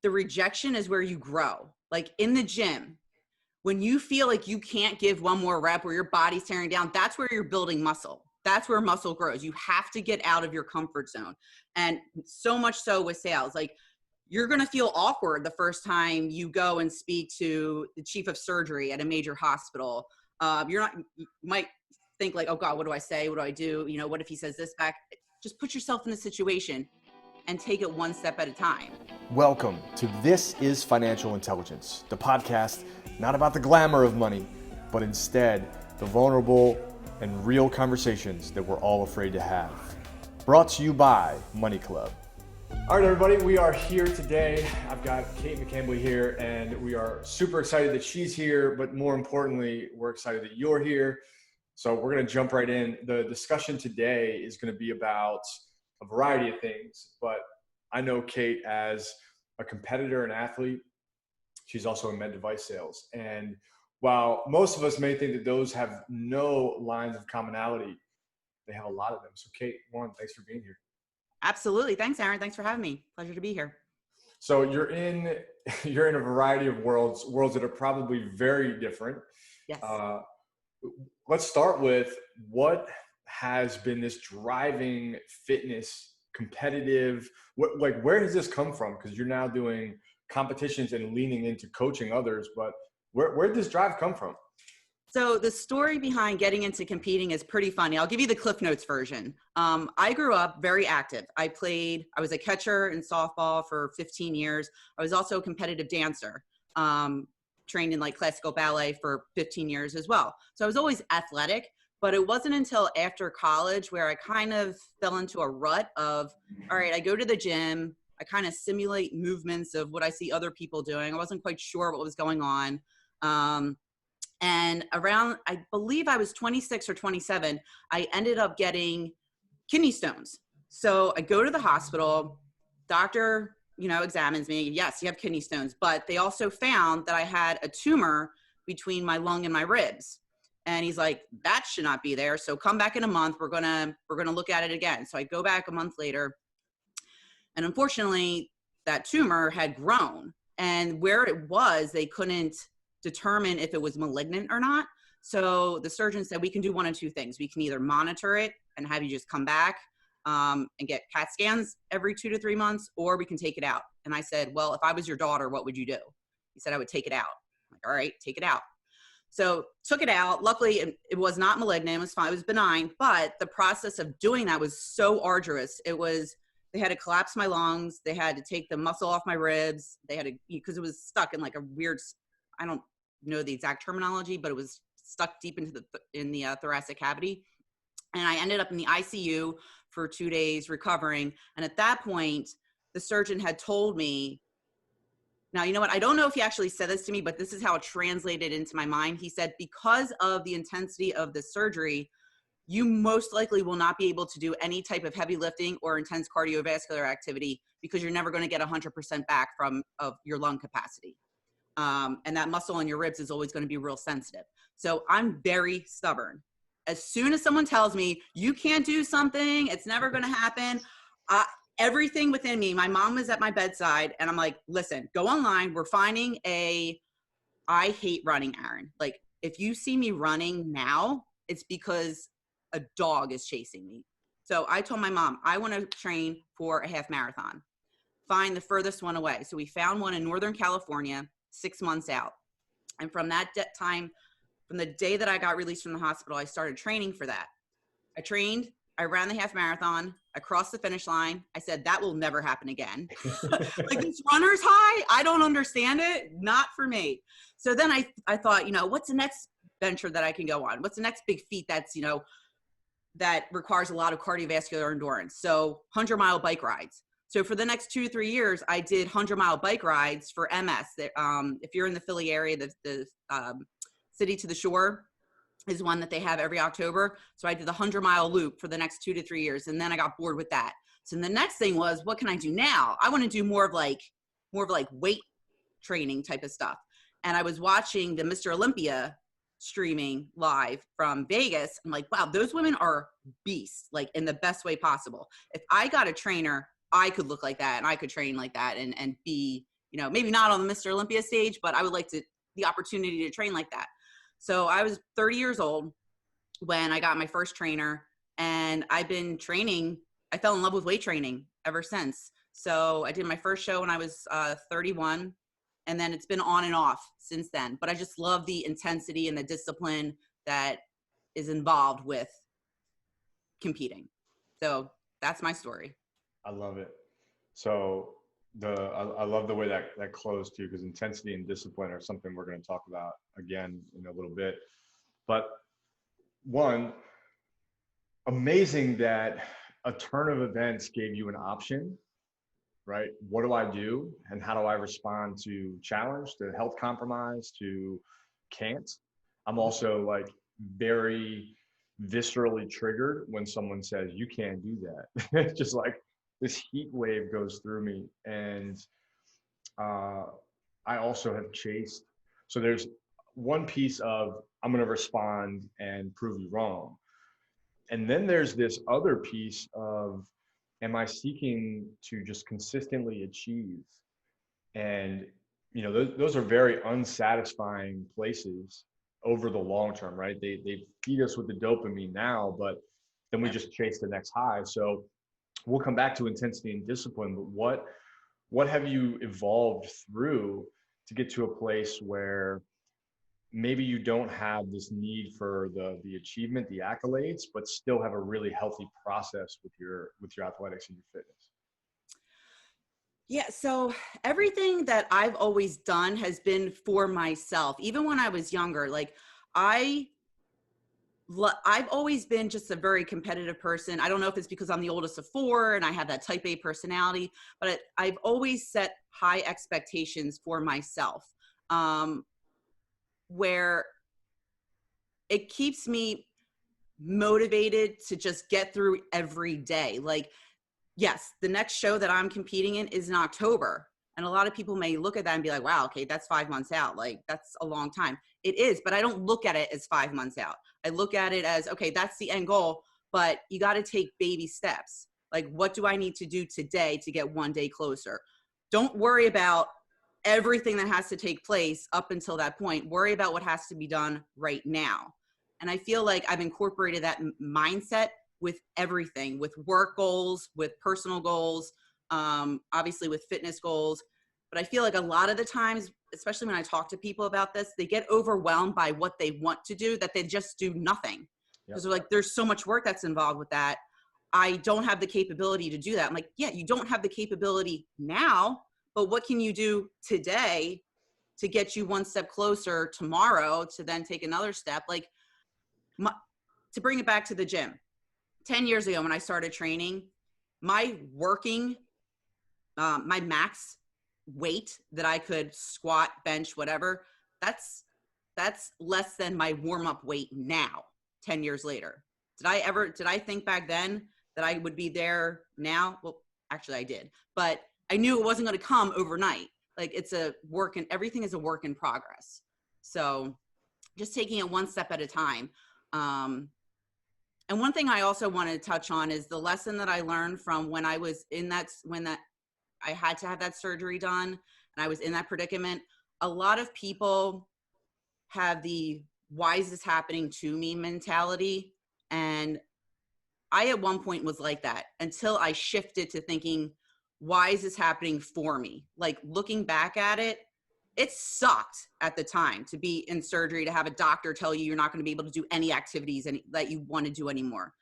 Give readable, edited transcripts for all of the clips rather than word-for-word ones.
the rejection is where you grow. Like in the gym, when you feel like you can't give one more rep or your body's tearing down, that's where you're building muscle. That's where muscle grows. You have to get out of your comfort zone. And so much so with sales, like you're going to feel awkward the first time you go and speak to the chief of surgery at a major hospital. You might think like, oh God, what do I say? What do I do? You know, what if he says this back? Just put yourself in the situation and take it one step at a time. Welcome to This is Financial Intelligence, the podcast not about the glamour of money, but instead the vulnerable and real conversations that we're all afraid to have. Brought to you by Money Club. All right, everybody, we are here today. I've got Kate McCambley here, and we are super excited that she's here, but more importantly, we're excited that you're here. So we're going to jump right in. The discussion today is going to be about a variety of things, but I know Kate as a competitor and athlete. She's also in med device sales. And while most of us may think that those have no lines of commonality, they have a lot of them. So Kate, one, thanks for being here. Absolutely. Thanks, Aaron. Thanks for having me. Pleasure to be here. So you're in a variety of worlds that are probably very different. Yes. Let's start with what has been this driving fitness competitive, where does this come from? Because you're now doing competitions and leaning into coaching others, but where did this drive come from? So the story behind getting into competing is pretty funny. I'll give you the Cliff Notes version. I grew up very active. I was a catcher in softball for 15 years. I was also a competitive dancer, trained in like classical ballet for 15 years as well. So I was always athletic, but it wasn't until after college where I kind of fell into a rut of, all right, I go to the gym, I kind of simulate movements of what I see other people doing. I wasn't quite sure what was going on. And around, I believe I was 26 or 27, I ended up getting kidney stones. So I go to the hospital, doctor, examines me. Yes, you have kidney stones, but they also found that I had a tumor between my lung and my ribs. And he's like, that should not be there. So come back in a month. We're going to look at it again. So I go back a month later, and unfortunately that tumor had grown, and where it was, they couldn't determine if it was malignant or not. So the surgeon said, we can do one of two things. We can either monitor it and have you just come back and get CAT scans every 2 to 3 months, or we can take it out. And I said, well, if I was your daughter, what would you do? He said, I would take it out. I'm like, all right, take it out. So took it out. Luckily, it was not malignant. It was fine. It was benign. But the process of doing that was so arduous. They had to collapse my lungs. They had to take the muscle off my ribs. They had to, because it was stuck in like a weird, I don't know the exact terminology, but it was stuck deep into the thoracic cavity. And I ended up in the ICU for 2 days recovering. And at that point, the surgeon had told me, now, you know what? I don't know if he actually said this to me, but this is how it translated into my mind. He said, because of the intensity of the surgery, you most likely will not be able to do any type of heavy lifting or intense cardiovascular activity because you're never going to get 100% back of your lung capacity. And that muscle in your ribs is always going to be real sensitive. So I'm very stubborn. As soon as someone tells me you can't do something, it's never going to happen, everything within me, my mom was at my bedside, and I'm like, listen, go online. We're finding I hate running, Aaron. Like, if you see me running now, it's because a dog is chasing me. So I told my mom, I want to train for a half marathon. Find the furthest one away. So we found one in Northern California, 6 months out. And from that time, from the day that I got released from the hospital, I started training for that. I trained, I ran the half marathon, I crossed the finish line. I said, that will never happen again. Like this runner's high, I don't understand it. Not for me. So then I thought, what's the next venture that I can go on? What's the next big feat that's, that requires a lot of cardiovascular endurance? So 100-mile bike rides. So for the next 2 to 3 years, I did 100-mile bike rides for MS. If you're in the Philly area, the City to the Shore is one that they have every October. So I did the 100-mile loop for the next 2 to 3 years. And then I got bored with that. So the next thing was, what can I do now? I want to do more of like weight training type of stuff. And I was watching the Mr. Olympia streaming live from Vegas. I'm like, wow, those women are beasts, like in the best way possible. If I got a trainer, I could look like that and I could train like that and be, maybe not on the Mr. Olympia stage, but I would like the opportunity to train like that. So I was 30 years old when I got my first trainer, and I've been training. I fell in love with weight training ever since. So I did my first show when I was 31, and then it's been on and off since then. But I just love the intensity and the discipline that is involved with competing. So that's my story. I love it. So I love the way that closed too, because intensity and discipline are something we're going to talk about again in a little bit. But one, amazing that a turn of events gave you an option, right? What do I do? And how do I respond to challenge, to health compromise, to can't? I'm also like very viscerally triggered when someone says, you can't do that. It's just like this heat wave goes through me. And I also have chased. So there's one piece of, I'm going to respond and prove you wrong. And then there's this other piece of, am I seeking to just consistently achieve? And, those are very unsatisfying places over the long term, right? They feed us with the dopamine now, but then we just chase the next high. So we'll come back to intensity and discipline, but what have you evolved through to get to a place where maybe you don't have this need for the achievement, the accolades, but still have a really healthy process with your athletics and your fitness? Yeah. So everything that I've always done has been for myself. Even when I was younger, like I've always been just a very competitive person. I don't know if it's because I'm the oldest of four and I have that type A personality, but I've always set high expectations for myself, where it keeps me motivated to just get through every day. Like, yes, the next show that I'm competing in is in October. And a lot of people may look at that and be like, wow, okay, that's 5 months out. Like, that's a long time. It is, but I don't look at it as 5 months out. I look at it as, okay, that's the end goal, but you got to take baby steps. Like, what do I need to do today to get one day closer? Don't worry about everything that has to take place up until that point. Worry about what has to be done right now. And I feel like I've incorporated that mindset with everything, with work goals, with personal goals, obviously with fitness goals. But I feel like a lot of the times, especially when I talk to people about this, they get overwhelmed by what they want to do, that they just do nothing. Because they're like, there's so much work that's involved with that. I don't have the capability to do that. I'm like, yeah, you don't have the capability now, but what can you do today to get you one step closer tomorrow to then take another step? Like, to bring it back to the gym, 10 years ago when I started training, my max weight that I could squat, bench, whatever, that's less than my warm-up weight now, 10 years later. Did I think back then that I would be there now? Well, actually I did, but I knew it wasn't going to come overnight. Like, it's a work, and everything is a work in progress. So just taking it one step at a time. And one thing I also want to touch on is the lesson that I learned from when I was when I had to have that surgery done and I was in that predicament. A lot of people have the why is this happening to me mentality. And I at one point was like that until I shifted to thinking, why is this happening for me? Like, looking back at it, it sucked at the time to be in surgery, to have a doctor tell you you're not going to be able to do any activities that you want to do anymore.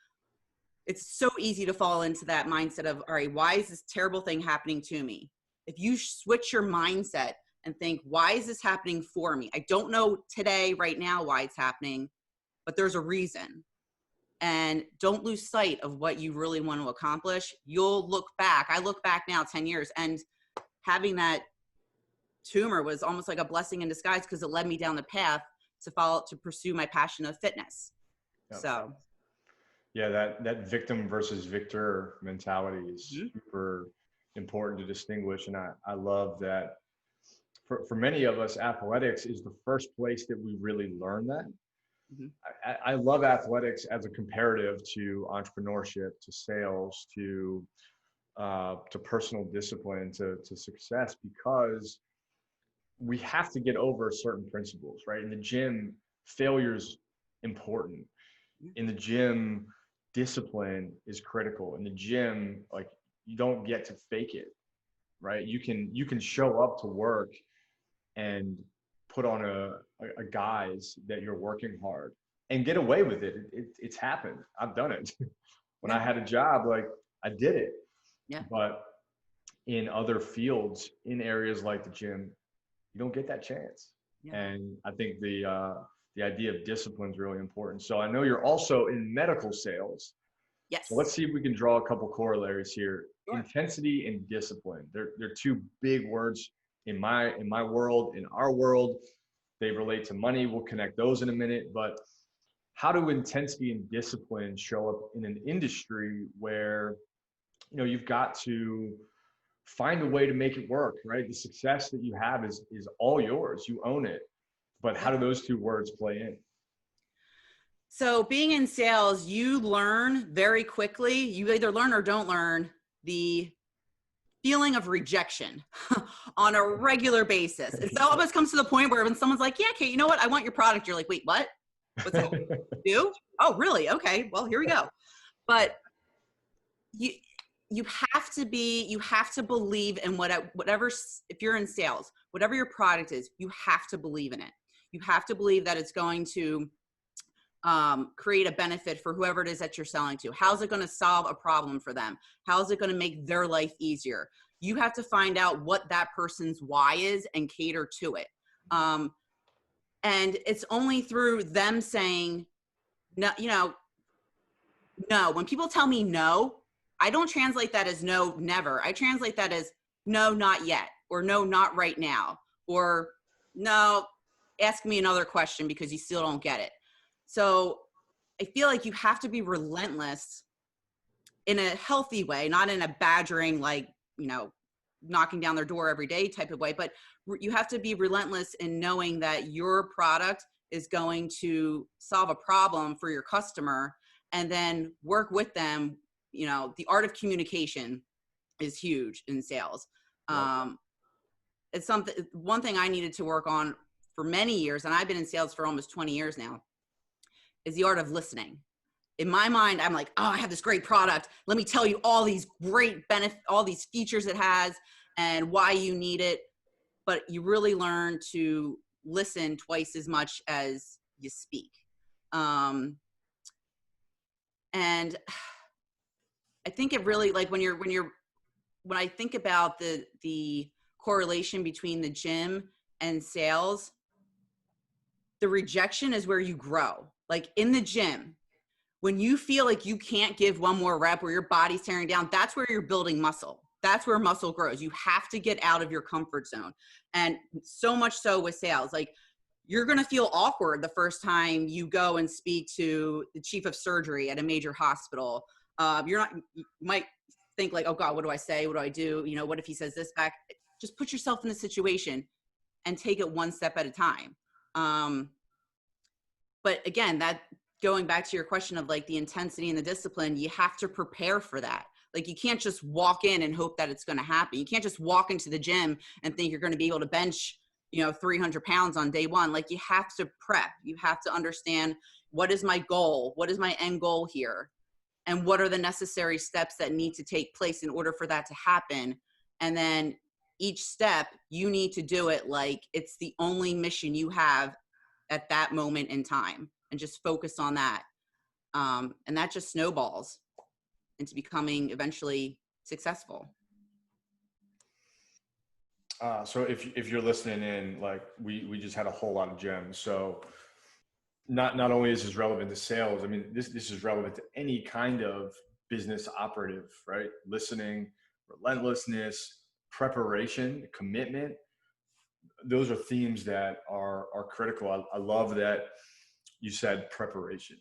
It's so easy to fall into that mindset of, all right, why is this terrible thing happening to me? If you switch your mindset and think, why is this happening for me? I don't know today, right now, why it's happening, but there's a reason. And don't lose sight of what you really want to accomplish. You'll look back. I look back now 10 years, and having that tumor was almost like a blessing in disguise, because it led me down the path to pursue my passion of fitness. Yep. So yeah, that victim versus victor mentality is super important to distinguish. And I love that for many of us, athletics is the first place that we really learn that. I love athletics as a comparative to entrepreneurship, to sales, to to personal discipline to success, because we have to get over certain principles, right? In the gym, failure's important. In the gym, discipline is critical. In the gym, like, you don't get to fake it, right? You can show up to work and put on a guise that you're working hard and get away with it. It's happened. I've done it. When I Yeah. had a job, like, I did it. Yeah. But in other fields, in areas like the gym, you don't get that chance. Yeah. And I think the idea of discipline is really important. So I know you're also in medical sales. Yes. So let's see if we can draw a couple corollaries here. Sure. Intensity and discipline. They're two big words in my world, in our world. They relate to money. We'll connect those in a minute. But how do intensity and discipline show up in an industry where, you've got to find a way to make it work, right? The success that you have is all yours. You own it. But how do those two words play in? So being in sales, you learn very quickly. You either learn or don't learn the feeling of rejection on a regular basis. It almost comes to the point where when someone's like, yeah, Kate, you know what? I want your product. You're like, wait, what? What's that? You? Oh, really? Okay. Well, here we go. But you have to believe in whatever, if you're in sales, whatever your product is, you have to believe in it. You have to believe that it's going to create a benefit for whoever it is that you're selling to. How's it going to solve a problem for them? How's it going to make their life easier? You have to find out what that person's why is and cater to it. And it's only through them saying, no, no. When people tell me no, I don't translate that as no, never. I translate that as no, not yet, or no, not right now, or no, ask me another question because you still don't get it. So I feel like you have to be relentless in a healthy way, not in a badgering, like, knocking down their door every day type of way, but you have to be relentless in knowing that your product is going to solve a problem for your customer, and then work with them. The art of communication is huge in sales. It's one thing I needed to work on for many years, and I've been in sales for almost 20 years now, is the art of listening. In my mind, I'm like, oh, I have this great product. Let me tell you all these great benefits, all these features it has and why you need it. But you really learn to listen twice as much as you speak. And I think it really, like, when I think about the correlation between the gym and sales, the rejection is where you grow. Like in the gym, when you feel like you can't give one more rep or your body's tearing down, that's where you're building muscle. That's where muscle grows. You have to get out of your comfort zone. And so much so with sales, like, you're going to feel awkward the first time you go and speak to the chief of surgery at a major hospital. You might think like, oh God, what do I say? What do I do? What if he says this back? Just put yourself in the situation and take it one step at a time. But again, that going back to your question of like the intensity and the discipline, you have to prepare for that. Like, you can't just walk in and hope that it's going to happen. You can't just walk into the gym and think you're going to be able to bench, 300 pounds on day one. Like, you have to prep. You have to understand, what is my goal? What is my end goal here? And what are the necessary steps that need to take place in order for that to happen? And then each step, you need to do it like it's the only mission you have at that moment in time, and just focus on that. And that just snowballs into becoming eventually successful. So if you're listening in, like, we just had a whole lot of gems. So not only is this relevant to sales, I mean, this is relevant to any kind of business operative, right? Listening, relentlessness, preparation, commitment. Those are themes that are critical. I love that you said preparation.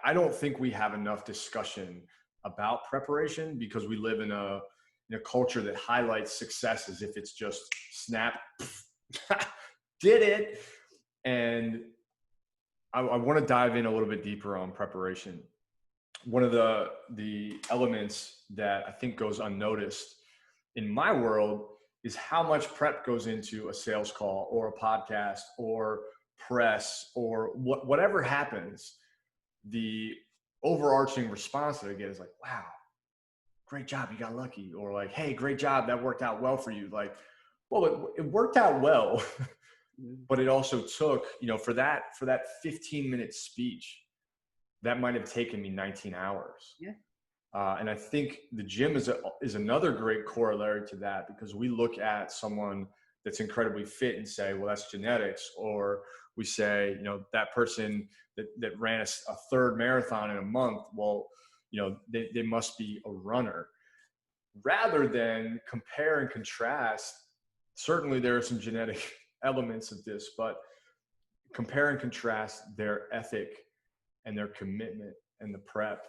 I don't think we have enough discussion about preparation, because we live in a culture that highlights success as if it's just snap, did it. And I want to dive in a little bit deeper on preparation, one of the elements that I think goes unnoticed in my world is how much prep goes into a sales call or a podcast or press or whatever happens. The overarching response that I get is like, wow, great job, you got lucky. Or like, hey, great job, that worked out well for you. Like, well, it worked out well, but it also took, for that 15-minute speech, that might have taken me 19 hours. Yeah. And I think the gym is another great corollary to that, because we look at someone that's incredibly fit and say, well, that's genetics. Or we say, that person that ran a third marathon in a month, well, they must be a runner. Rather than compare and contrast, certainly there are some genetic elements of this, but compare and contrast their ethic and their commitment and the prep.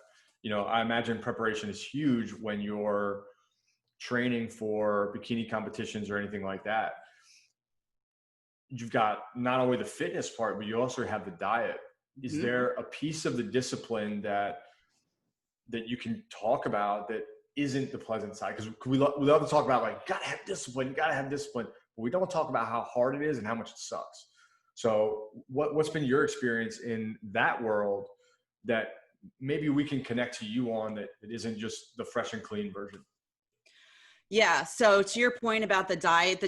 I imagine preparation is huge when you're training for bikini competitions or anything like that. You've got not only the fitness part, but you also have the diet. Is there a piece of the discipline that you can talk about that isn't the pleasant side? Because we love to talk about, like, gotta have discipline, but we don't talk about how hard it is and how much it sucks. So what's been your experience in that world that maybe we can connect to you on, that it isn't just the fresh and clean version? Yeah. So to your point about the diet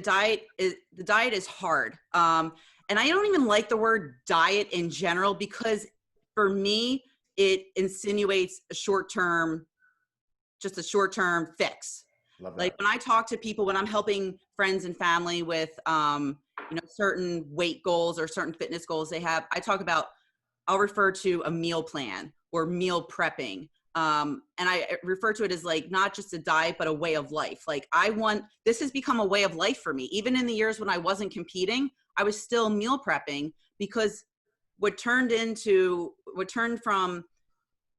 is hard. And I don't even like the word diet in general, because for me, it insinuates a short-term fix. Love that. Like when I talk to people, when I'm helping friends and family with, certain weight goals or certain fitness goals they have, I'll refer to a meal plan or meal prepping. And I refer to it as like not just a diet, but a way of life. Like this has become a way of life for me. Even in the years when I wasn't competing, I was still meal prepping, because what turned from,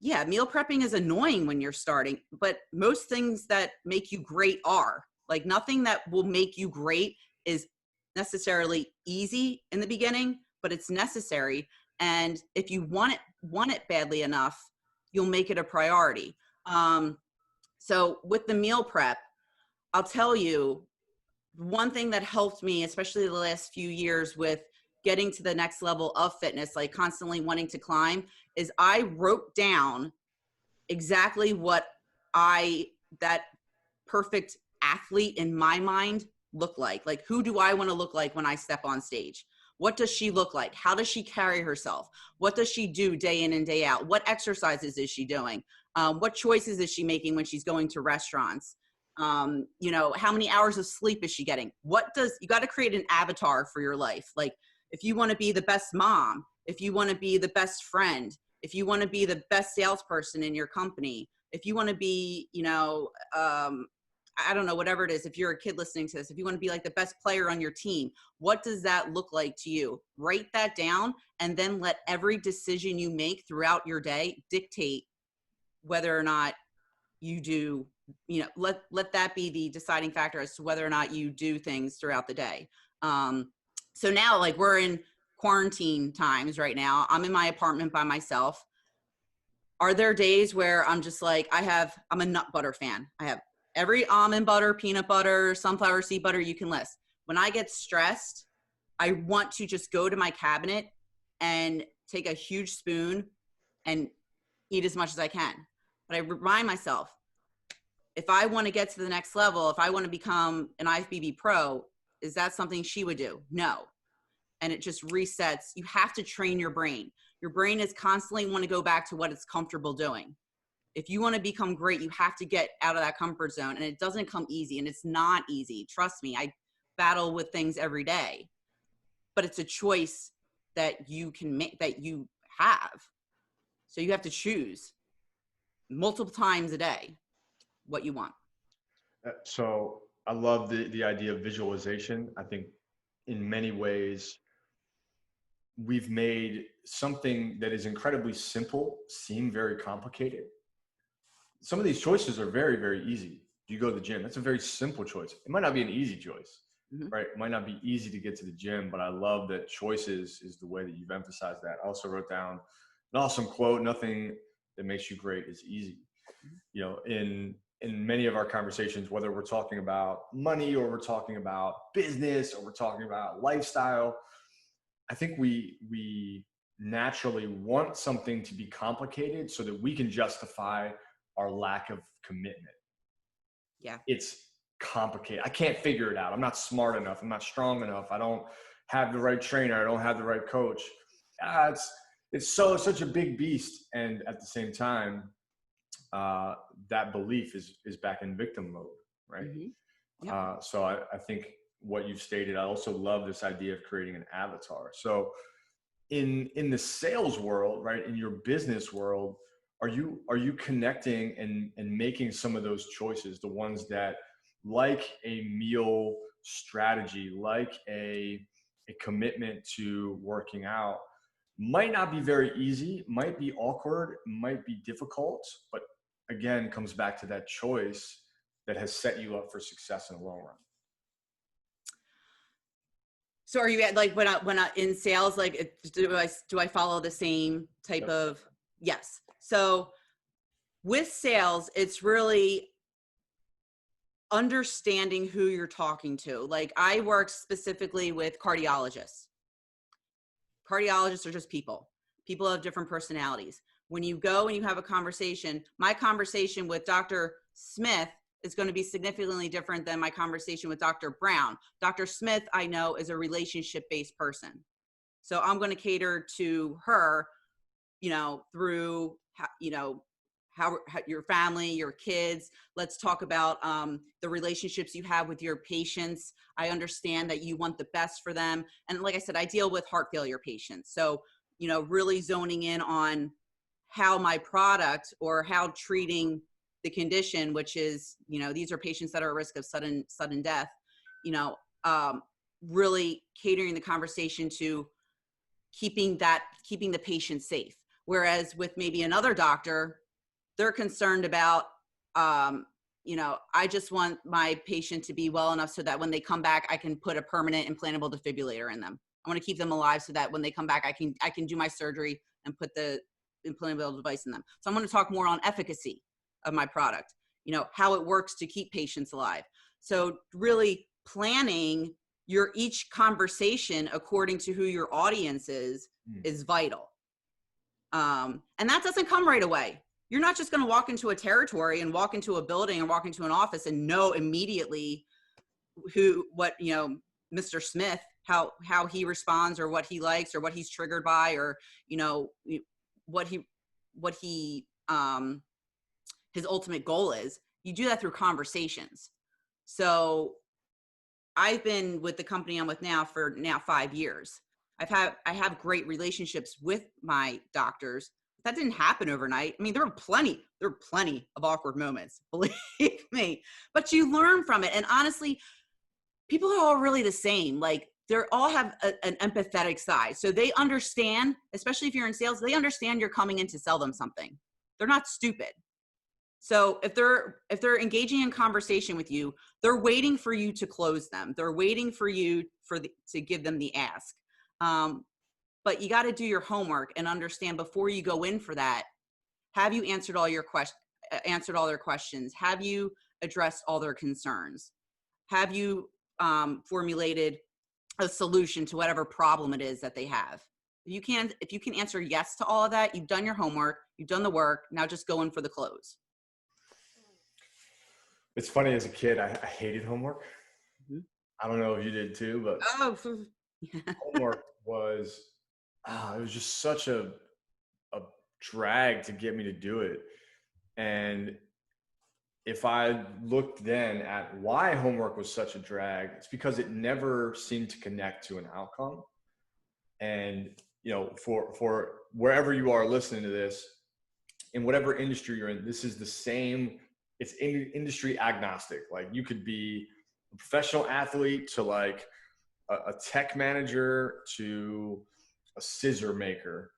meal prepping is annoying when you're starting, but most things that make you great are. Like, nothing that will make you great is necessarily easy in the beginning, but it's necessary. And if you want it badly enough, you'll make it a priority. So with the meal prep, I'll tell you, one thing that helped me, especially the last few years with getting to the next level of fitness, like constantly wanting to climb, is I wrote down exactly what that perfect athlete in my mind look like. Like, who do I want to look like when I step on stage? What does she look like? How does she carry herself? What does she do day in and day out? What exercises is she doing? What choices is she making when she's going to restaurants? How many hours of sleep is she getting? You got to create an avatar for your life. Like, if you want to be the best mom, if you want to be the best friend, if you want to be the best salesperson in your company, if you want to be, I don't know, whatever it is, if you're a kid listening to this, if you want to be like the best player on your team, what does that look like to you? Write that down, and then let every decision you make throughout your day dictate whether or not you do, let that be the deciding factor as to whether or not you do things throughout the day. So now, like, we're in quarantine times right now. I'm in my apartment by myself. Are there days where I'm just like, I'm a nut butter fan. I have every almond butter, peanut butter, sunflower seed butter you can list. When I get stressed, I want to just go to my cabinet and take a huge spoon and eat as much as I can. But I remind myself, if I want to get to the next level, if I want to become an IFBB pro, is that something she would do? No. And it just resets. You have to train your brain. Your brain is constantly want to go back to what it's comfortable doing. If you want to become great, you have to get out of that comfort zone. And it doesn't come easy, and it's not easy. Trust me, I battle with things every day, but it's a choice that you can make, that you have. So you have to choose multiple times a day what you want. So I love the idea of visualization. I think in many ways, we've made something that is incredibly simple seem very complicated. Some of these choices are very, very easy. You go to the gym. That's a very simple choice. It might not be an easy choice, right? It might not be easy to get to the gym, but I love that choices is the way that you've emphasized that. I also wrote down an awesome quote: nothing that makes you great is easy. You know, in many of our conversations, whether we're talking about money or we're talking about business or we're talking about lifestyle, I think we naturally want something to be complicated so that we can justify our lack of commitment. Yeah. It's complicated. I can't figure it out. I'm not smart enough. I'm not strong enough. I don't have the right trainer. I don't have the right coach. It's such a big beast. And at the same time, that belief is back in victim mode, right? Mm-hmm. Yep. So I think what you've stated, I also love this idea of creating an avatar. So in the sales world, right, in your business world, are you connecting and making some of those choices, the ones that, like a meal strategy, like a commitment to working out, might not be very easy, might be awkward, might be difficult, but again, comes back to that choice that has set you up for success in the long run. So are you at, like, when I in sales, like, do I follow the same type of? Yes. So with sales, it's really understanding who you're talking to. Like, I work specifically with cardiologists. Cardiologists are just people. People have different personalities. When you go and you have a conversation, my conversation with Dr. Smith is going to be significantly different than my conversation with Dr. Brown. Dr. Smith, I know, is a relationship-based person. So I'm going to cater to her, through, how your family, your kids. Let's talk about the relationships you have with your patients. I understand that you want the best for them. And like I said, I deal with heart failure patients. So, really zoning in on how my product or how treating the condition, which is, these are patients that are at risk of sudden death, really catering the conversation to keeping the patient safe. Whereas with maybe another doctor, they're concerned about, I just want my patient to be well enough so that when they come back, I can put a permanent implantable defibrillator in them. I want to keep them alive so that when they come back, I can do my surgery and put the implantable device in them. So I'm going to talk more on efficacy of my product, how it works to keep patients alive. So really planning your each conversation according to who your audience is vital. And that doesn't come right away. You're not just going to walk into a territory and walk into a building or walk into an office and know immediately what Mr. Smith, how he responds or what he likes or what he's triggered by, or, what he his ultimate goal is. You do that through conversations. So I've been with the company I'm with now for 5 years. I have great relationships with my doctors. That didn't happen overnight. I mean, there were plenty of awkward moments, believe me, but you learn from it. And honestly, people are all really the same. Like, they all have an empathetic side. So they understand, especially if you're in sales, they understand you're coming in to sell them something. They're not stupid. So if they're engaging in conversation with you, they're waiting for you to close them. They're waiting for you to give them the ask. But you got to do your homework and understand before you go in for that. Have you answered all their questions? Have you addressed all their concerns? Have you formulated a solution to whatever problem it is that they have? If you can answer yes to all of that, you've done your homework, you've done the work. Now just go in for the close. It's funny, as a kid, I hated homework. Mm-hmm. I don't know if you did too, but homework was, it was just such a drag to get me to do it. And if I looked then at why homework was such a drag, it's because it never seemed to connect to an outcome. And, for wherever you are listening to this, in whatever industry you're in, this is the same. It's industry agnostic. Like, you could be a professional athlete to like a tech manager to a scissor maker.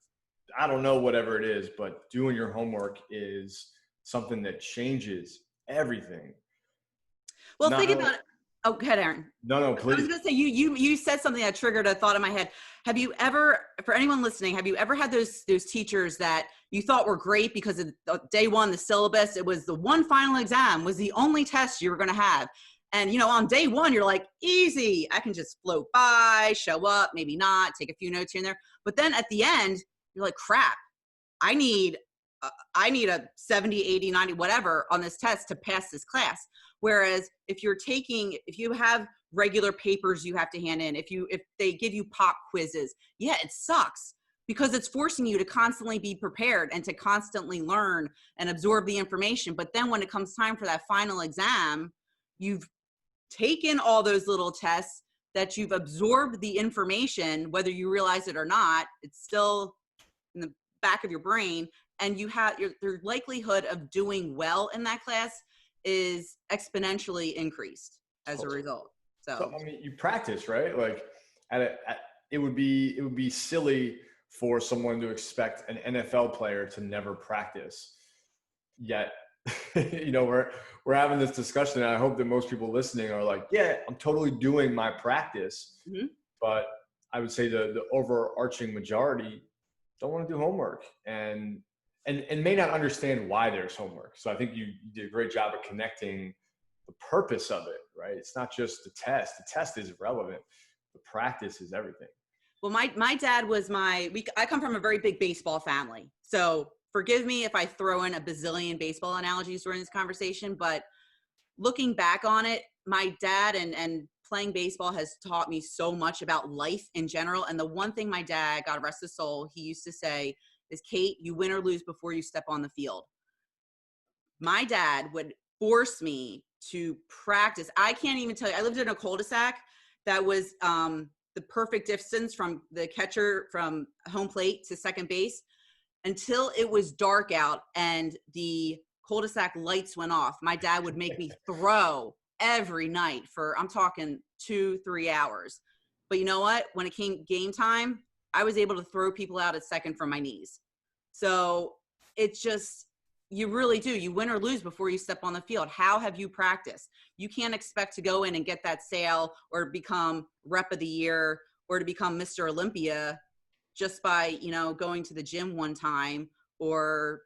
I don't know, whatever it is, but doing your homework is something that changes everything. Well, think about it. Oh, go ahead, Aaron. No, I was please. going to say, you said something that triggered a thought in my head. Have you ever, for anyone listening, have you ever had those teachers that you thought were great because of day one, the syllabus, it was the one final exam was the only test you were going to have. And, on day one, you're like, easy, I can just float by, show up, maybe not, take a few notes here and there. But then at the end, you're like, crap, I need a 70, 80, 90, whatever on this test to pass this class. Whereas if you have regular papers you have to hand in, if they give you pop quizzes, yeah, it sucks because it's forcing you to constantly be prepared and to constantly learn and absorb the information. But then when it comes time for that final exam, you've taken all those little tests that you've absorbed the information, whether you realize it or not, it's still in the back of your brain, and you have your likelihood of doing well in that class is exponentially increased as a result. So I mean, you practice, right? Like it would be silly for someone to expect an NFL player to never practice. Yet, we're having this discussion, and I hope that most people listening are like, yeah, I'm totally doing my practice. mm-hmm. But I would say the overarching majority don't want to do homework and may not understand why there's homework. So I think you did a great job of connecting the purpose of it, right? It's not just the test. The test is relevant. The practice is everything. Well, my dad was I come from a very big baseball family. So forgive me if I throw in a bazillion baseball analogies during this conversation, but looking back on it, my dad and playing baseball has taught me so much about life in general. And the one thing my dad, God rest his soul, he used to say is, Kate, you win or lose before you step on the field. My dad would force me to practice. I can't even tell you, I lived in a cul-de-sac that was the perfect distance from the catcher from home plate to second base until it was dark out and the cul-de-sac lights went off. My dad would make me throw every night for, I'm talking 2-3 hours. But you know what? When it came game time, I was able to throw people out at second from my knees. So it's just, you really do. You win or lose before you step on the field. How have you practiced? You can't expect to go in and get that sale or become rep of the year or to become Mr. Olympia just by, going to the gym one time or,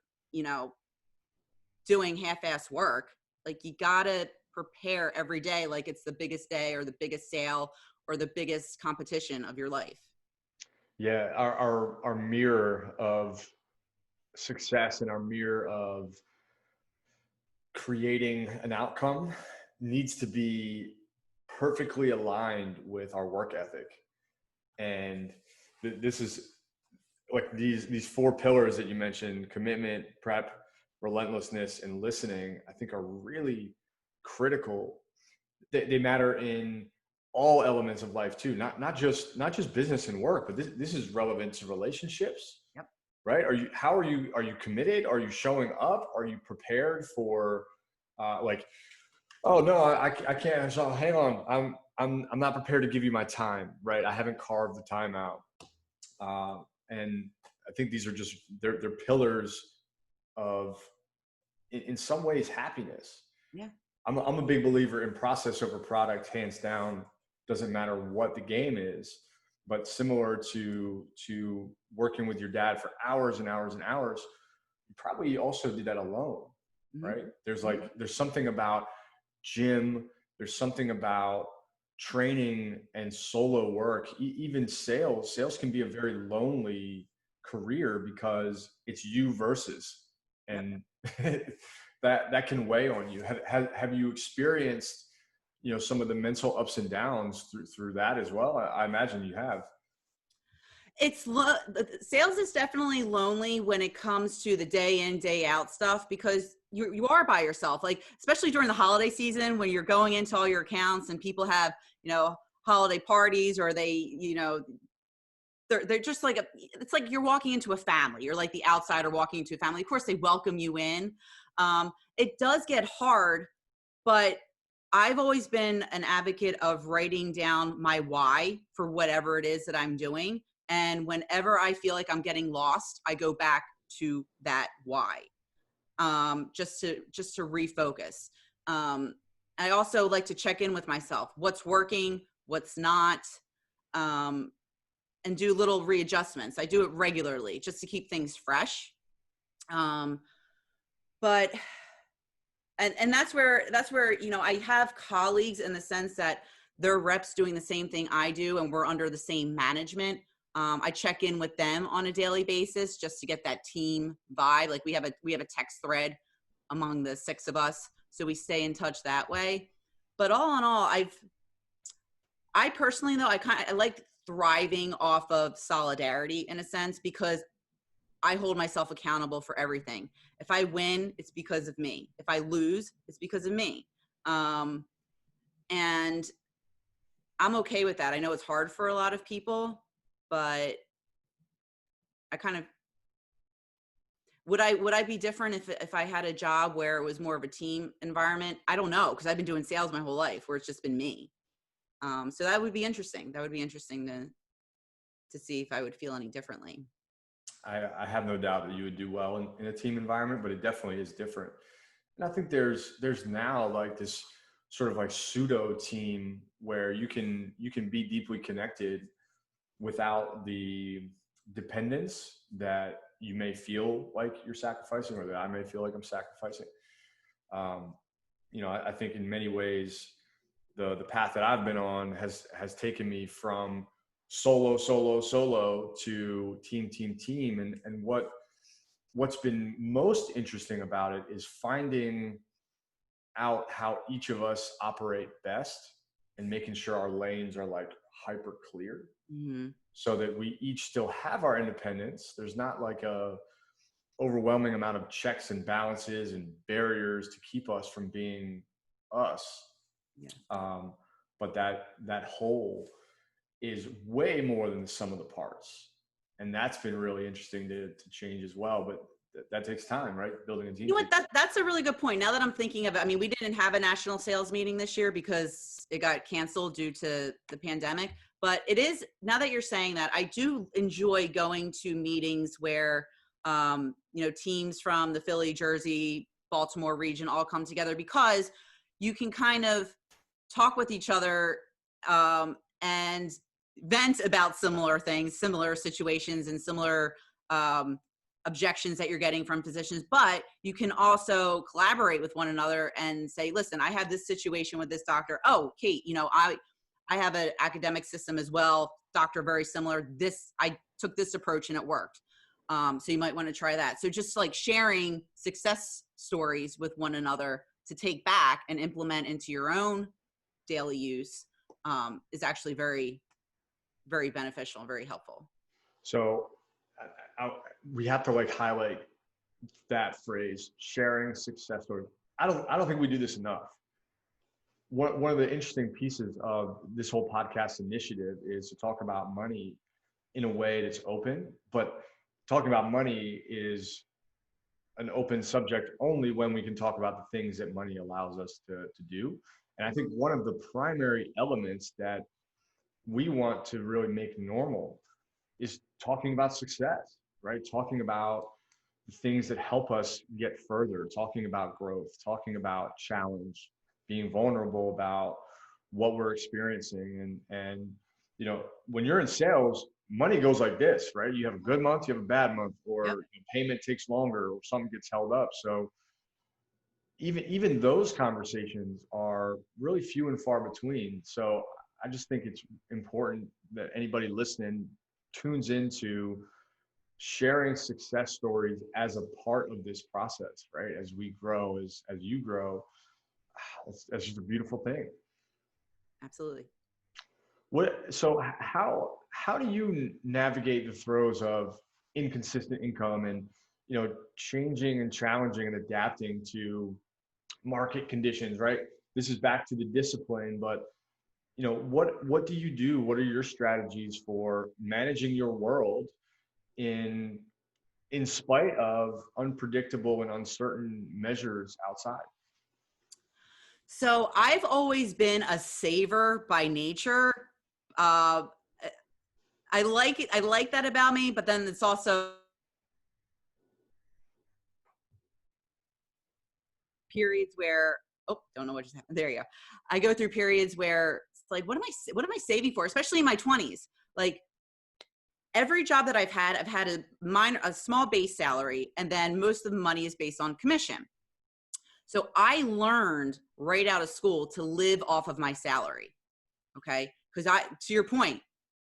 doing half-ass work. Like, you gotta prepare every day like it's the biggest day or the biggest sale or the biggest competition of your life. Yeah, our mirror of success and our mirror of creating an outcome needs to be perfectly aligned with our work ethic. And this is like these 4 pillars that you mentioned: commitment, prep, relentlessness, and listening. I think are really critical. They matter in all elements of life too, not just business and work, but this is relevant to relationships. Yep. Right? Are you committed? Are you showing up? Are you prepared for oh no, I can't. So hang on, I'm not prepared to give you my time. Right? I haven't carved the time out. And I think these are just they're pillars of, in some ways, happiness. Yeah. I'm a big believer in process over product, hands down. Doesn't matter what the game is, but similar to working with your dad for hours and hours and hours, you probably also did that alone, mm-hmm. right? There's something about gym. There's something about training and solo work, even sales. Sales can be a very lonely career because it's you versus, and that can weigh on you. Have you experienced, some of the mental ups and downs through that as well? I imagine you have. Sales is definitely lonely when it comes to the day in, day out stuff, because you are by yourself, like, especially during the holiday season when you're going into all your accounts and people have, holiday parties, or they, they're just like, it's like you're walking into a family. You're like the outsider walking into a family. Of course, they welcome you in. It does get hard, but I've always been an advocate of writing down my why for whatever it is that I'm doing. And whenever I feel like I'm getting lost, I go back to that why, just to refocus. I also like to check in with myself, what's working, what's not, and do little readjustments. I do it regularly just to keep things fresh. But and that's where I have colleagues in the sense that they're reps doing the same thing I do, and we're under the same management. I check in with them on a daily basis just to get that team vibe. Like we have a text thread among the 6 of us, so we stay in touch that way. But all in all, I personally though, I like thriving off of solidarity in a sense, because I hold myself accountable for everything. If I win, it's because of me. If I lose, it's because of me. And I'm okay with that. I know it's hard for a lot of people, but I kind of, would I be different if I had a job where it was more of a team environment? I don't know, because I've been doing sales my whole life where it's just been me. So that would be interesting. That would be interesting to see if I would feel any differently. I have no doubt that you would do well in a team environment, but it definitely is different. And I think there's now like this sort of like pseudo team where you can be deeply connected without the dependence that you may feel like you're sacrificing, or that I may feel like I'm sacrificing. I think in many ways, the path that I've been on has taken me from solo to team. And what's been most interesting about it is finding out how each of us operate best and making sure our lanes are like hyper clear, so that we each still have our independence. There's not like a overwhelming amount of checks and balances and barriers to keep us from being us. Yeah. But that whole is way more than the sum of the parts. And that's been really interesting to change as well. But that takes time, right? Building a team. You know what? That's a really good point. Now that I'm thinking of it, I mean, we didn't have a national sales meeting this year because it got canceled due to the pandemic. But it is, now that you're saying that, I do enjoy going to meetings where, teams from the Philly, Jersey, Baltimore region all come together, because you can kind of talk with each other and vent about similar things, similar situations, and similar objections that you're getting from physicians. But you can also collaborate with one another and say, listen, I had this situation with this doctor. Oh, Kate, I have an academic system as well. Doctor, very similar. I took this approach and it worked. So you might want to try that. So just like sharing success stories with one another to take back and implement into your own daily use is actually very, very beneficial and very helpful. So we have to like highlight that phrase, sharing success stories. I don't think we do this enough. One of the interesting pieces of this whole podcast initiative is to talk about money in a way that's open, but talking about money is an open subject only when we can talk about the things that money allows us to do. And I think one of the primary elements that we want to really make normal is talking about success, right? Talking about the things that help us get further, talking about growth, talking about challenge, being vulnerable about what we're experiencing. And when you're in sales, money goes like this, right? You have a good month, you have a bad month, or the payment takes longer, or something gets held up. So even those conversations are really few and far between. So I just think it's important that anybody listening tunes into sharing success stories as a part of this process, right? As we grow, as you grow, that's just a beautiful thing. Absolutely. So how do you navigate the throes of inconsistent income and, changing and challenging and adapting to market conditions, right? This is back to the discipline, but what do you do? What are your strategies for managing your world in spite of unpredictable and uncertain measures outside? So I've always been a saver by nature. I like it. I like that about me, but then it's also periods where oh, don't know what just happened. There you go. I go through periods where it's like, what am I saving for? Especially in my 20s. Like every job that I've had a small base salary, and then most of the money is based on commission. So I learned right out of school to live off of my salary. Okay. Because to your point,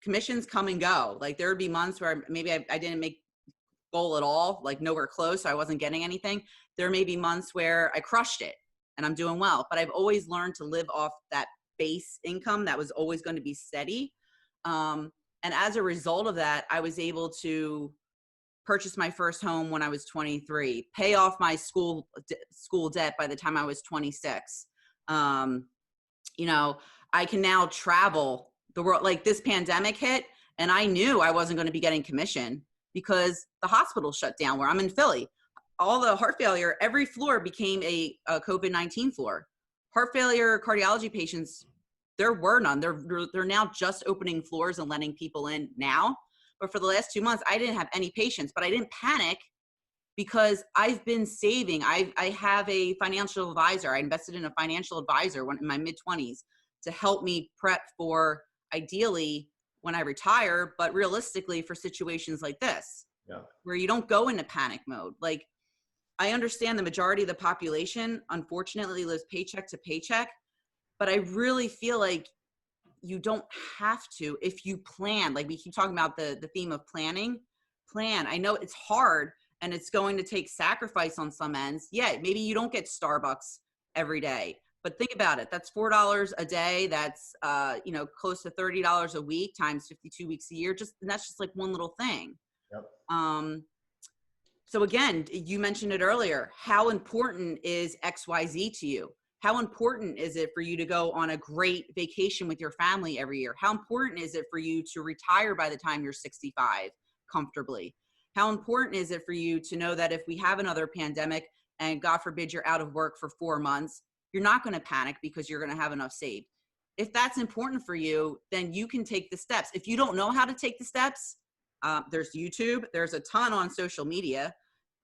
commissions come and go. Like there would be months where maybe I didn't make goal at all, like nowhere close. So I wasn't getting anything. There may be months where I crushed it and I'm doing well, but I've always learned to live off that base income that was always going to be steady. And as a result of that, I was able to purchase my first home when I was 23, pay off my school debt by the time I was 26. You know, I can now travel the world. Like this pandemic hit and I knew I wasn't going to be getting commission because the hospital shut down where I'm in Philly. All the heart failure, every floor became a COVID-19 floor. Heart failure cardiology patients, there were none. They're now just opening floors and letting people in now. But for the last 2 months, I didn't have any patients, but I didn't panic because I've been saving. I have a financial advisor. I invested in a financial advisor in my mid-20s to help me prep for, ideally, when I retire, but realistically for situations like this, where you don't go into panic mode. Like, I understand the majority of the population, unfortunately, lives paycheck to paycheck, but I really feel like you don't have to if you plan. Like we keep talking about the theme of planning. Plan. I know it's hard and it's going to take sacrifice on some ends. Yeah, maybe you don't get Starbucks every day, but think about it. That's $4 a day. That's close to $30 a week times 52 weeks a year. And that's just like one little thing. Yep. So again, you mentioned it earlier. How important is XYZ to you? How important is it for you to go on a great vacation with your family every year? How important is it for you to retire by the time you're 65 comfortably? How important is it for you to know that if we have another pandemic and God forbid you're out of work for 4 months, you're not going to panic because you're going to have enough saved? If that's important for you, then you can take the steps. If you don't know how to take the steps, there's YouTube. There's a ton on social media.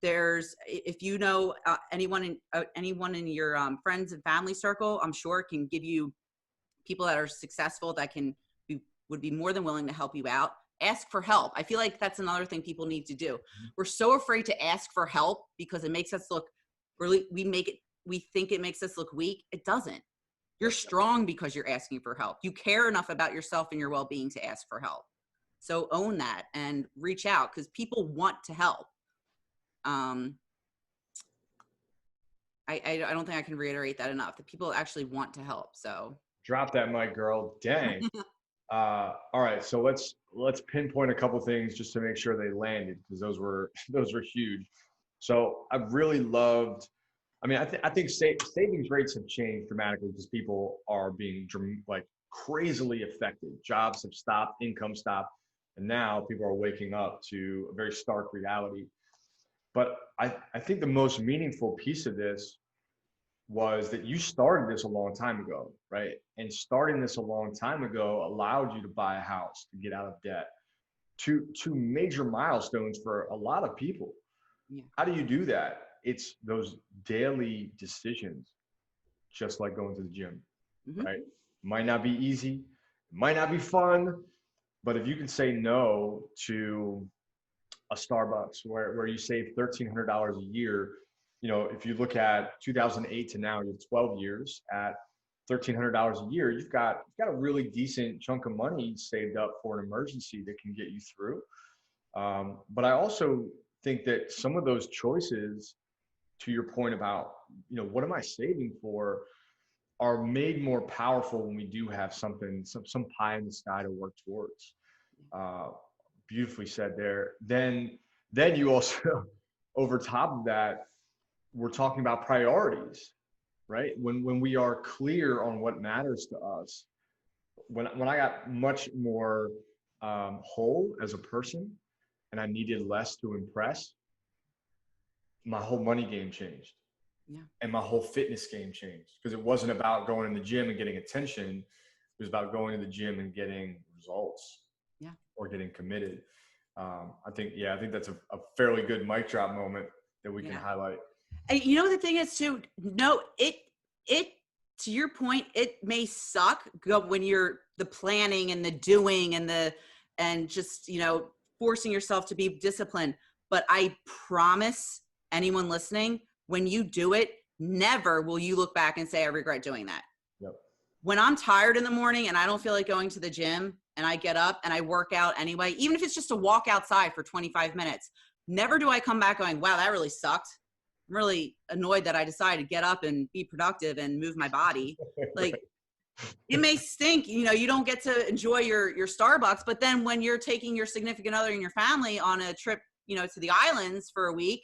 If you know anyone in your friends and family circle, I'm sure can give you people that are successful that would be more than willing to help you out. Ask for help. I feel like that's another thing people need to do. We're so afraid to ask for help because it makes us look, we think it makes us look weak. It doesn't. You're strong because you're asking for help. You care enough about yourself and your well-being to ask for help. So own that and reach out because people want to help. I don't think I can reiterate that enough. That people actually want to help. So drop that mic, girl. Dang. All right, so let's pinpoint a couple things just to make sure they landed because those were huge. So I really loved. I mean, I think savings rates have changed dramatically because people are being like crazily affected. Jobs have stopped, income stopped, and now people are waking up to a very stark reality. But I think the most meaningful piece of this was that you started this a long time ago, right? And starting this a long time ago allowed you to buy a house, to get out of debt, two major milestones for a lot of people. Yeah. How do you do that? It's those daily decisions, just like going to the gym, right? Might not be easy, might not be fun, but if you can say no to a Starbucks where you save $1,300 a year, if you look at 2008 to now, you have 12 years at $1,300 a year, you've got a really decent chunk of money saved up for an emergency that can get you through. But I also think that some of those choices, to your point about, what am I saving for, are made more powerful when we do have some pie in the sky to work towards. Beautifully said there. Then you also, over top of that, we're talking about priorities, right? When we are clear on what matters to us, when I got much more whole as a person and I needed less to impress, my whole money game changed. Yeah. And my whole fitness game changed because it wasn't about going in the gym and getting attention. It was about going to the gym and getting results. Yeah. Or getting committed. I think that's a fairly good mic drop moment that we can highlight. And the thing is too, to your point, it may suck when you're the planning and the doing and just, forcing yourself to be disciplined. But I promise anyone listening, when you do it, never will you look back and say, I regret doing that. Yep. When I'm tired in the morning and I don't feel like going to the gym and I get up and I work out anyway, even if it's just a walk outside for 25 minutes, never do I come back going, wow, that really sucked. I'm really annoyed that I decided to get up and be productive and move my body. Like, it may stink, you don't get to enjoy your Starbucks, but then when you're taking your significant other and your family on a trip, to the islands for a week,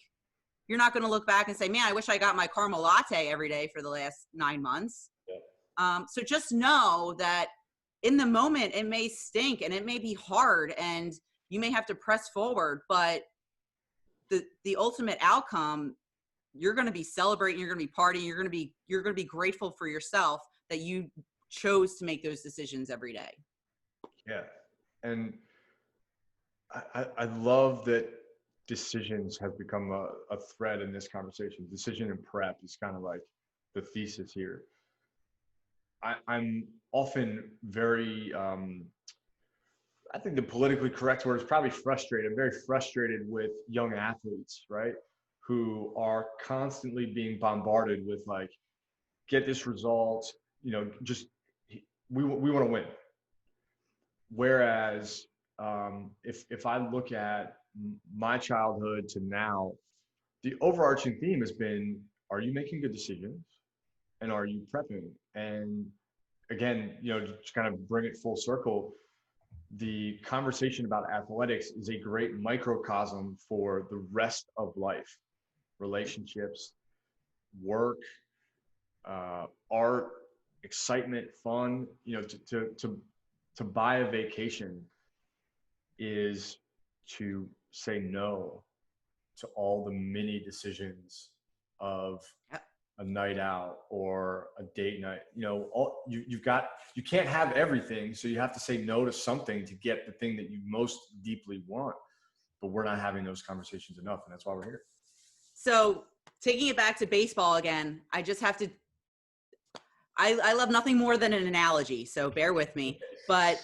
you're not going to look back and say, man, I wish I got my caramel latte every day for the last 9 months. Yeah. So just know that in the moment, it may stink and it may be hard and you may have to press forward, but the ultimate outcome, you're going to be celebrating, you're going to be partying, you're going to be grateful for yourself that you chose to make those decisions every day. Yeah. And I love that decisions have become a thread in this conversation. Decision and prep is kind of like the thesis here. I'm often very, I think the politically correct word is probably frustrated. I'm very frustrated with young athletes, right? Who are constantly being bombarded with like, get this result, just we want to win. Whereas if I look at my childhood to now, the overarching theme has been, are you making good decisions and are you prepping? And again, just kind of bring it full circle. The conversation about athletics is a great microcosm for the rest of life, relationships, work, art, excitement, fun. To buy a vacation is to say no to all the mini decisions of a night out or a date night. You can't have everything, so you have to say no to something to get the thing that you most deeply want. But we're not having those conversations enough, and that's why we're here. So taking it back to baseball again, I just have to, I love nothing more than an analogy, so bear with me. But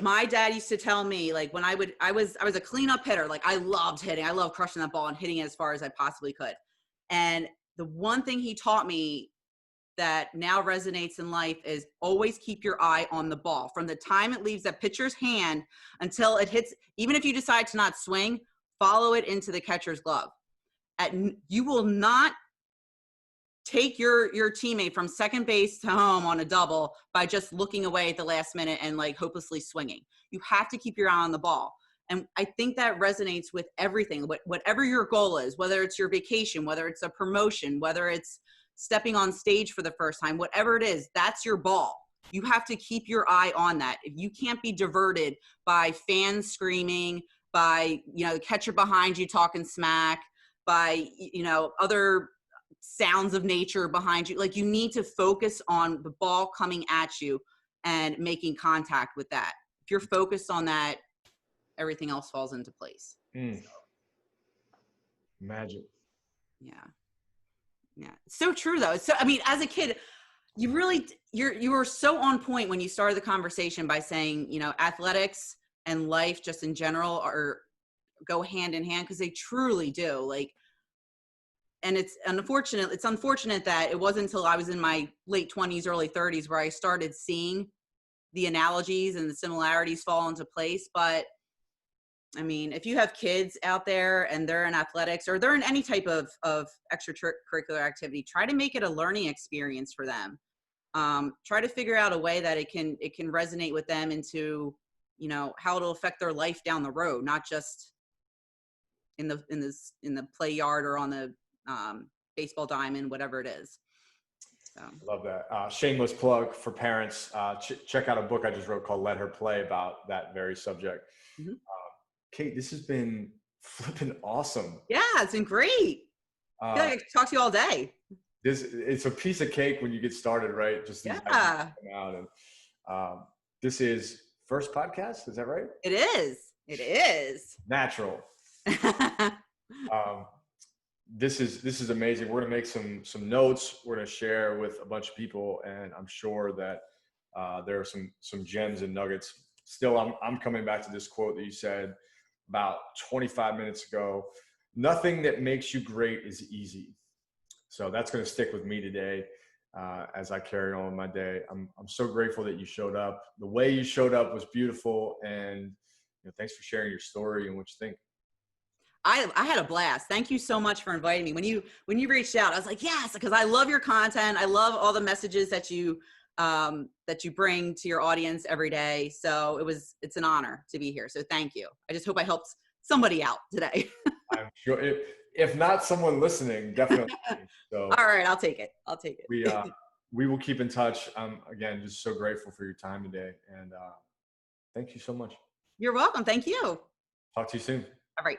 my dad used to tell me, like, when I was a cleanup hitter. Like, I loved hitting. I loved crushing that ball and hitting it as far as I possibly could. And the one thing he taught me that now resonates in life is always keep your eye on the ball. From the time it leaves that pitcher's hand until it hits, even if you decide to not swing, follow it into the catcher's glove. You will not take your teammate from second base to home on a double by just looking away at the last minute and like hopelessly swinging. You have to keep your eye on the ball. And I think that resonates with everything, whatever your goal is, whether it's your vacation, whether it's a promotion, whether it's stepping on stage for the first time, whatever it is, that's your ball. You have to keep your eye on that. If you can't be diverted by fans screaming, by, the catcher behind you talking smack, by, other sounds of nature behind you. Like, you need to focus on the ball coming at you and making contact with that. If you're focused on that, everything else falls into place. Magic. Yeah. So true though. So, as a kid, you were so on point when you started the conversation by saying, athletics and life just in general go hand in hand, because they truly do. Like, and it's unfortunate that it wasn't until I was in my late 20s, early 30s where I started seeing the analogies and the similarities fall into place. But if you have kids out there and they're in athletics or they're in any type of extracurricular activity, try to make it a learning experience for them. Try to figure out a way that it can resonate with them into, how it'll affect their life down the road, not just in the play yard or on the baseball diamond, whatever it is. So. Love that. Shameless plug for parents. Check out a book I just wrote called Let Her Play about that very subject. Mm-hmm. Kate, this has been flipping awesome. Yeah, it's been great. I feel like I could talk to you all day. It's a piece of cake when you get started, right? Just these ideas come out. And this is first podcast, is that right? It is. Natural. this is amazing. We're going to make some notes. We're going to share with a bunch of people, and I'm sure that there are some gems and nuggets. Still, I'm coming back to this quote that you said about 25 minutes ago. Nothing that makes you great is easy. So that's going to stick with me today as I carry on my day. I'm so grateful that you showed up. The way you showed up was beautiful, and thanks for sharing your story and what you think. I had a blast. Thank you so much for inviting me. When you reached out, I was like, yes, because I love your content. I love all the messages that you bring to your audience every day. So it's an honor to be here. So thank you. I just hope I helped somebody out today. I'm sure if not someone listening, definitely. So all right, I'll take it. We will keep in touch. Again, just so grateful for your time today, and thank you so much. You're welcome. Thank you. Talk to you soon. All right.